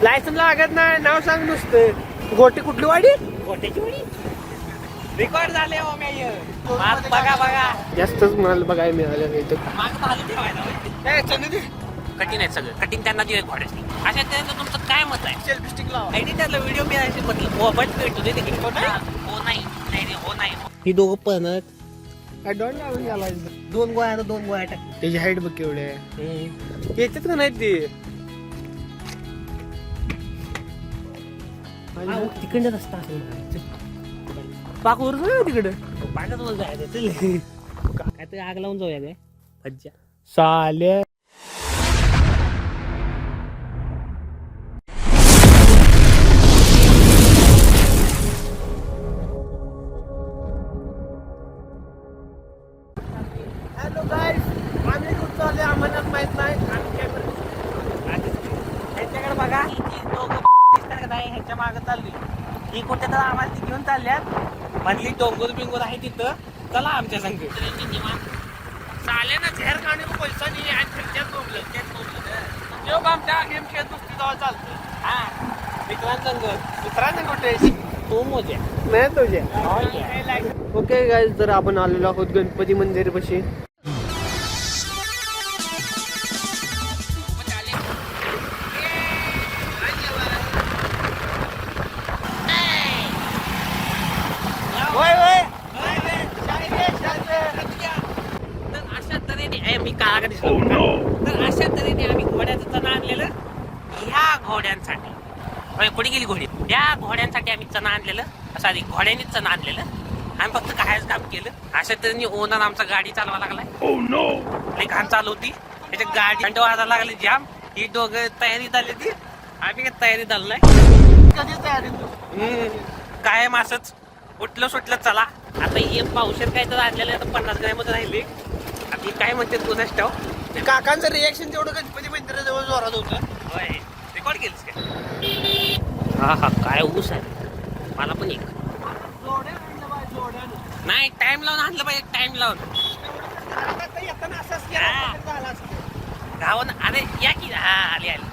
Licence लागत नाही, नाव सांग नुसतं. गोटी कुठली वाडी? गोट्याची वाडी रेकॉर्ड झाले हो मी बघा बघा जास्तच मला बघायला मिळालं इथं. माग चालू ठेवायला कठीण आहे सगळं कठीण त्यांना दिले घोड्याची अशा त्याचं तुमचं काय मत आहे? सेल्फी स्टिक लावा. एडिटरला व्हिडिओ मिळायचे म्हटलं मोबाईल भेटू दे तिकडे हो नाही नाही हो नाही ही दोघं पळणार. काय डॉन लावून गेला दोन गोळ्या टाक त्याची हाईट बघ केवढी आहे. येतात का नाही ते तिकडे रस्ता असेल पाक वर जाऊ तिकडे. पाण्यात वर जायचं चल. काय तरी आग लावून जाऊया काय भज्जा चालेल. हॅलो गाईस, आम्ही कुठं चालले आम्हाला माहित नाही. ह्यांच्याकडे बघा ही दोघं दिसतात का नाही ह्याच्या मागे चालली ही कुठे तर आम्हाला ती घेऊन चालल्यात म्हणली डोंगर बिंगोर आहे तिथं चला आमच्या संग चाले ना झेर खाणे पैसा नाही आणि फिरत्यात बोंबलं तेच बोंबलं जेव्हा आमच्या गेम खेळत नुसती जावा चालतं. हा मित्रांसंग मित्रांनी कुठे तू मोजे नाही तुझ्या. ओके गाईज, तर आपण आलेलो आहोत गणपती मंदिर पाशी. मी काळा दिसलो तर अशा तऱ्हेने आम्ही घोड्याचं चणा आणलेलं ह्या घोड्यांसाठी. कुठे गेली घोडी? त्या घोड्यांसाठी आम्ही चणा आणलेलं सॉरी घोड्यांनीच चणा आणलेलं. आम्ही फक्त कायच काम केलं. अशा तऱ्हेने ओनर आमचा गाडी चालवा लागलाय. लई घाण चालवती त्याच्या गाडी घंट वाजायला लागली जाम. ही दोघं तयारी झाली ती आम्ही काय तयारी झालं नाही. कधी तयारी कायम असंच उठलं सुटलं चला. आता हे पावशेर काय तर आणलेलं आता 50 ग्रॅमच राहिले. आता काय म्हणते तू नसतो काकांचं रिएक्शन तेवढं गणपती मंदिराजवळ जोरात होतं. होय रेकॉर्ड केलंस का? हा हा काय ऊस आहे. मला पण एक नाही टाइम लावून आणलं पाहिजे. टाइम लावून गावानं अरे या की हा आली आली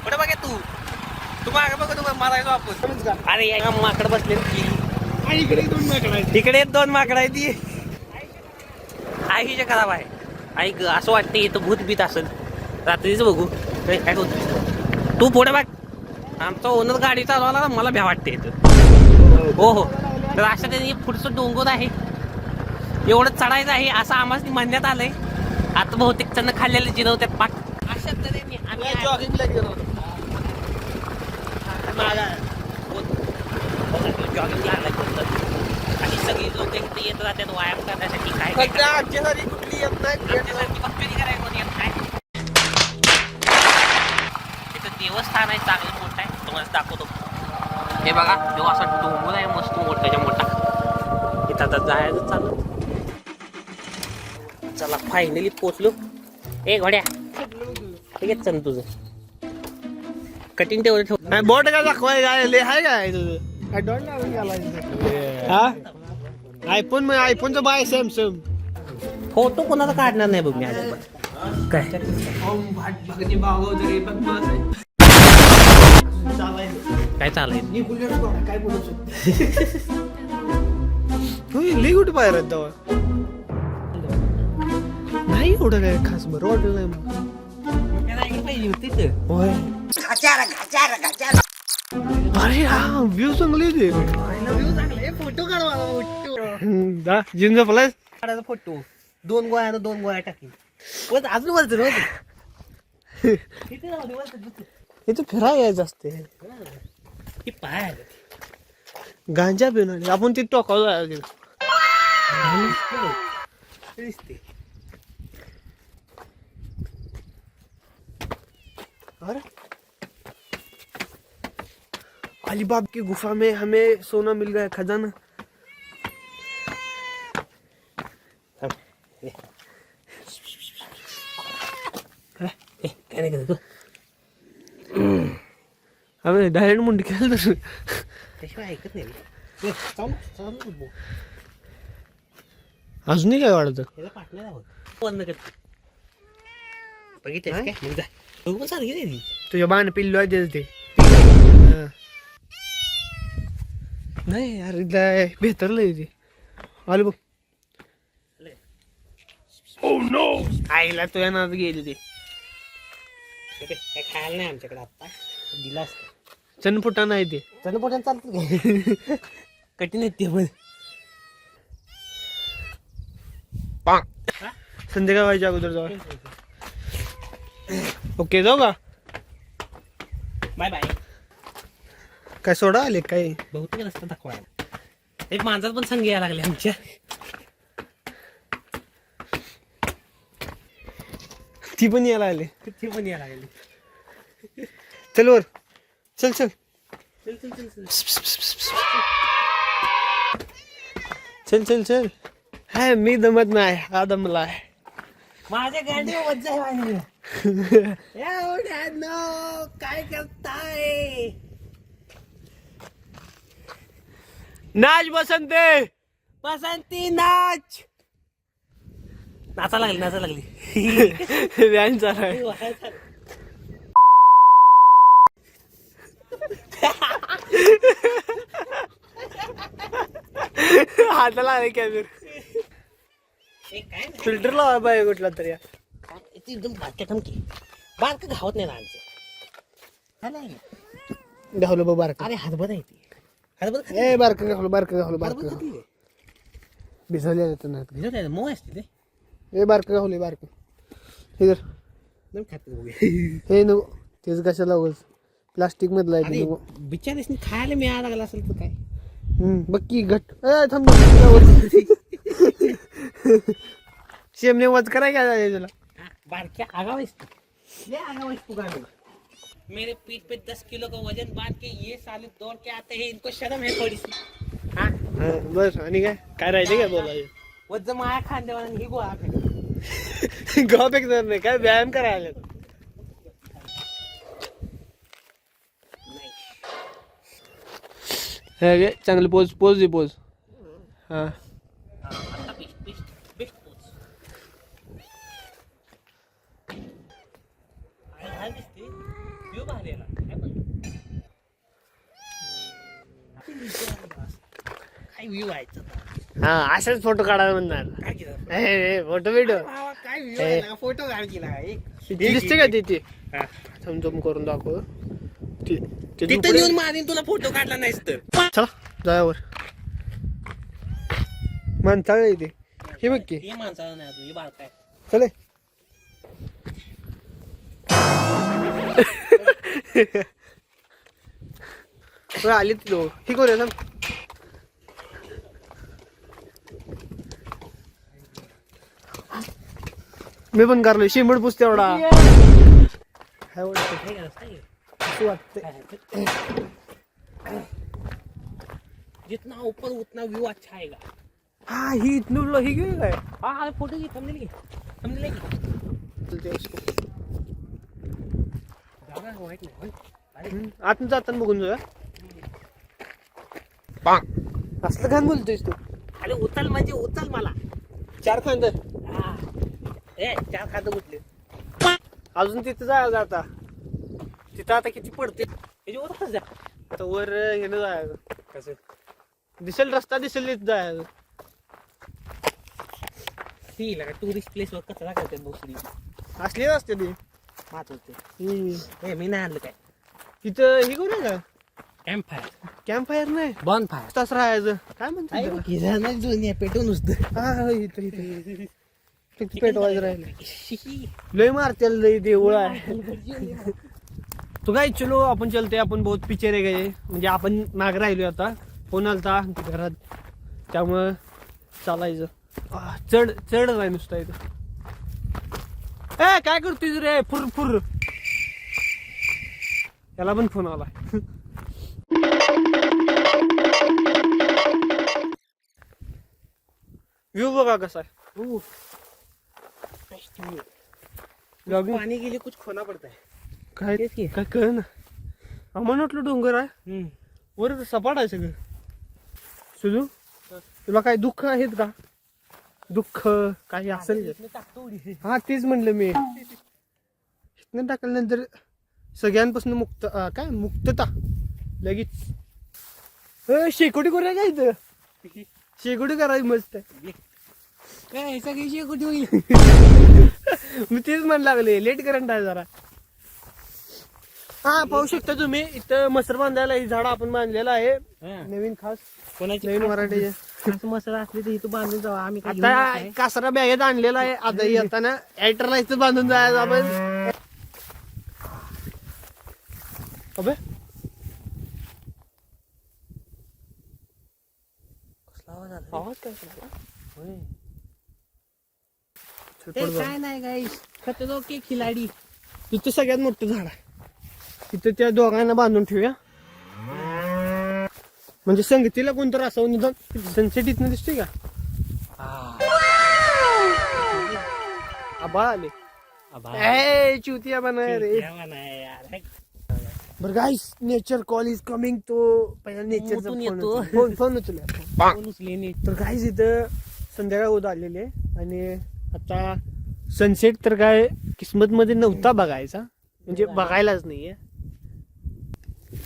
कुठे बघा तू मागे बघ तू मारायचो आपण. अरे या माकड बसले इकडे दोन माकड आहेत. तिकडे 2 माकड आहे ती आईच्या खराब आहे. ऐक असं वाटतं इथं भूत बीत असेल रात्रीच बघू काय होत. तू पुढे बघ आमचा ओनर गाडी चालवायला मला भ्या वाटते इथं. हो हो तर अशा त्यांनी पुढचं डोंगर आहे एवढं चढायचं आहे असं आम्हाला म्हणण्यात आलंय. आता बहुतेक त्यांना खाल्लेलं जिरवतात पाक. अशा तऱ्हेने आम्ही जॉगिंगला गेलो. जॉगिंग लागला आणि सगळी लोक इथे येत राहतात व्यायाम करण्यासाठी. काय आमच्यासाठी कुठली येत नाही. तिथं देवस्थान आहे चांगलं मोठं आहे तुम्हाला दाखवतो. हे बघा तेव्हा असा डोंगर आहे मस्त मोठाच्या मोठा. इथं आता जायचं चालू. चला फायनली पोचलो. ए घोड्या ठीक आहे चल तुझं कटिंग तेवढं ठेव. बोट काय दाखवाय काय लय आहे काय तुझं काय डॉन लावून गेला. हा आयफोनचं बाय सॅमसंग. फोटो कोणाचा काढणार नाही बघ मी अजिबात. काय काय चालायचं काय बोलू शकतो. लई कुठे बाहेर आहेत तेव्हा नाही एवढं काय खास बरं वाटलं नाही. होय अरे हा व्ह्यू चांगले होते. फोटो काढवा जिम झोपलाय काढायचा फोटो 2 गोळ्या टाकी अजून वरचं इथं फिरायला यायचं असते. पाय गांजा पिऊन आपण ते टोकाव जायचं. अरे अलीबाग की गुफा में हमें सोना मिल गया खजाना. काय नाही करतो हमें डायरेक्ट मुंडी खेळ तर त्याशिवाय ऐकत नाही. अजूनही काय वाटत पाठणार आहोत बंद करते बघितलं काय मग जा बघू पण सारखी नाही ती. तुझ्या बाण पिल्लू आहे त्याचं ते हा. नाही यार इथला बेहतरलंय ते आलो बघ. आईला तुझ्या नाद गेली ते काय खायला नाही आमच्याकडे आता दिला असतं चनपुटा नाही ते चणपोटानं चालतं काय कठीण आहेत ते पण संध्याकाळ व्हायच्या अगोदर जाऊ. ओके जाऊ का बाय बाय. काय सोडा आले काय बहुतेक रस्ता दाखवायला एक माणसात पण संग यायला लागले आमच्या ती पण यायला आले ते पण यायला लागले. चल वर चल चल चल चल चल चल चल चल चल हाय मी दमत नाही हा दमला आहे. माझ्या गाडीवर मज्जा आहे माझी. एवढ्यानो काय करताय नाच बसंते बसंती नाच नाचा लागली व्यान चालू आहे. हाताला आहे कॅमेर फिल्टर लावा बाय कुठला तरी एकदम बारक्या टमकी बारक घावत नाही ना घावलं बघ बारक अरे हातभर आहे ती हातभर ए बारक घावलं बारक भिजवल्या जातं ना मऊ असते ते ए बारक घावले बारक हे धर. हे नको तेच कशाला उगाच प्लास्टिक मधला आहे नको बिचारीसनी खायला मिळायला लागला असेल तर काय बघ की घट थांब शेमने वच कराय काय त्याला बारक्या आगावाइस तू मेरे पीठ पे 10 किलो का वजन बांध के ये साले दौड़ के आते हैं इनको शर्म है थोड़ी सी हाँ बस आणि काय राहिले काय बोलायचं वज्ज माया खांद्यावर ही गोळा गाव फेकणार नाही काय व्यायाम करायला चांगली पोज दे पोज हा काय व्ह्यू आहे हा असाच फोटो काढायला म्हणणार फोटो व्हिडिओ काय व्ह्यू आहे फोटो काढला दिसते का तिथे थमथम करून दाखव तिथे नेऊन मारीन तुला फोटो काढला नाहीस तर चला जायावर माणसाळ इथे हे बघ की हे माणसाला नाही अजून हे बाळ काय चले आली ती दोघ ही करूया थांब मी पण करलोय शिंबड पुस तेवढा जितना ऊपर उतना व्यू अच्छा आएगा हा ही इथनं ही घेऊ काय हाँ फोटो की थंबनेल चलते उसको वाईट आतून जाताना बघून जाऊया असलं घाण बोलतोयस तू अरे उचल म्हणजे उचल मला 4 खांद ए 4 खांद उचले अजून तिथं जायचं आता तिथं आता किती पडते त्याच्या जा आता वर हेनं जायचं कसं दिसेल रस्ता दिसेल तिथं जायचं ती लगा टुरिस्ट प्लेस वर कचरा करते दुसरी असली असते ती मात होते ए मी नाही आणलं काय तिथं हे करू का कॅम्प फायर कॅम्प फायर नाही बॉन फायर तास राहायचं काय म्हणतो जुनी पेटवून नुसतं हा इथं फक्त पेटवायचं राहिलं लय मारते लय देऊळ आहे तो काय चलो आपण चलते आपण बहुत पिक्चर गए म्हणजे आपण माग राहिलो आता फोन आलता घरात त्यामुळं चालायचं चढ आहे नुसतं इथं ए काय करतोय रे फुर फुर त्याला पण फोन आला व्ह्यू बघा कसा आहे पानी के लिए कुछ खोना पड़ता है काय काय कळ ना आम्हाला वाटलं डोंगर आहे वर सपाट आहे सगळं सुजू तुला काय दुःख आहेत का दुःख काही असेल हा तेच म्हणलं मी इथनं टाकल्यानंतर सगळ्यांपासून मुक्त काय मुक्तता लगेच. शेकोटी करूया काय इथं? शेकोटी करायची मस्त. काय सगळी शेकोटी होईल. मी तेच म्हण लागले लेट करंट आहे जरा. हा पाहू शकता तुम्ही इथं मसर बांधायला ही झाड आपण बांधलेलं आहे नवीन खास कोणाची नवीन मराठी मसर असली तर इथं बांधून जावा. आम्ही काय घेऊन आता जात कासरा बॅगेत आणलेला आहे. आता येताना ऍक्टरला इथं बांधून जायचं आपण. अबे आवाज काय काय नाही गाईस खतरो के खिलाडी. तिथं सगळ्यात मोठं झाड आहे. तिथं त्या दोघांना बांधून ठेवूया म्हणजे संगतीला कोणतर असावं निदान. सनसेट इथनं दिसतोय का? आबा आले चुतिया बना रे. बरं गाईस नेचर कॉल इज कमिंग. तो पहिला नेचरचा उठून येतो. फोन उचलूया. तर गाईस इथं संध्याकाळ होत आलेली आहे आणि आता सनसेट तर काय किस्मत मध्ये नव्हता बघायचा म्हणजे बघायलाच नाहीये.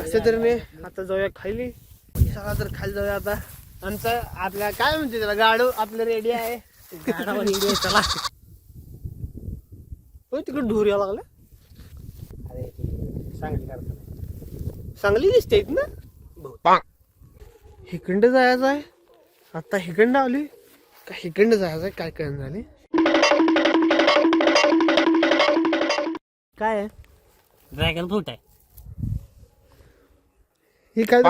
असं तर मी आता जाऊया खाली. चला तर खाली जाऊया आता. आमचं आपल्या काय म्हणते त्याला गाडो आपलं रेडी आहे. चला हो तिकडे ढोर यायला लागला. अरे चांगली करता. चांगली दिसते ना. हिकंड जायचं आहे आता. हिकंड आली का हिकंड जायचं आहे काय कळण झाले. काय आहे ड्रॅगन फ्रूट आहे. ही काय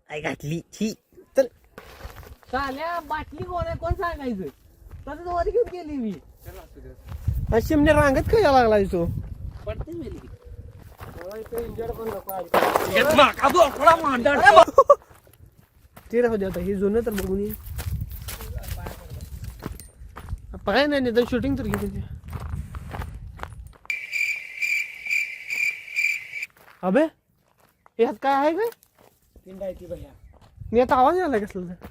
आई घातली छी. चल चाल्या बाटली कोण आहे कोण सांगायचं. तसंच वर घेऊन गेली मी. शिमण्या रांगत काय यायला लागला तो. पडते मेली. ते राहू दे आता. हे जुनं तर बघून ये. काय नाही निदान शूटिंग तर घेते. अबे यात काय आहे का? पिंड आहे ती भैया. मी आता आवाज आला कसला तर.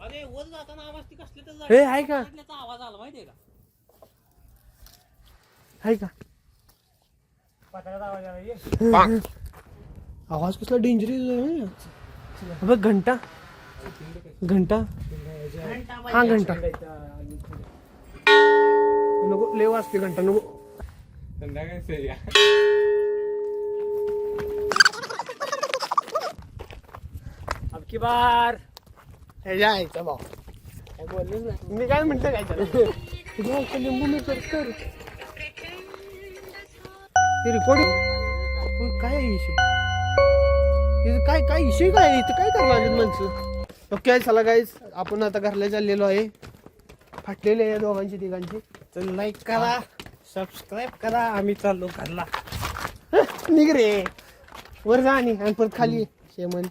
अरे वर जाताना आवाज ती कसली तर हे आहे का? आवाज आला माहितीये का? आहे का? पत्राचा आवाज आला. आवाज कसला डेंजरस. अबे घंटा घंटा हा घंटा नको लय वाजते घंटा नको. अब की बार हे जायचं भाऊ काय बोललेच नाही. मी काय म्हणतो काय त्याला लिंबू मी कर रेकॉर्डिंग काय आहे विषय. इथं काय काय विषय काय आहे? इथं काय करायला लागेल माणसं. ओके चला गाईज आपण आता घरला चाललेलो आहे. फाटलेले आहे दोघांची तिघांची. तर लाईक करा सबस्क्राईब करा. आम्ही चाललो घरला. निघ रे वर जा आणि परत खाली शेमन.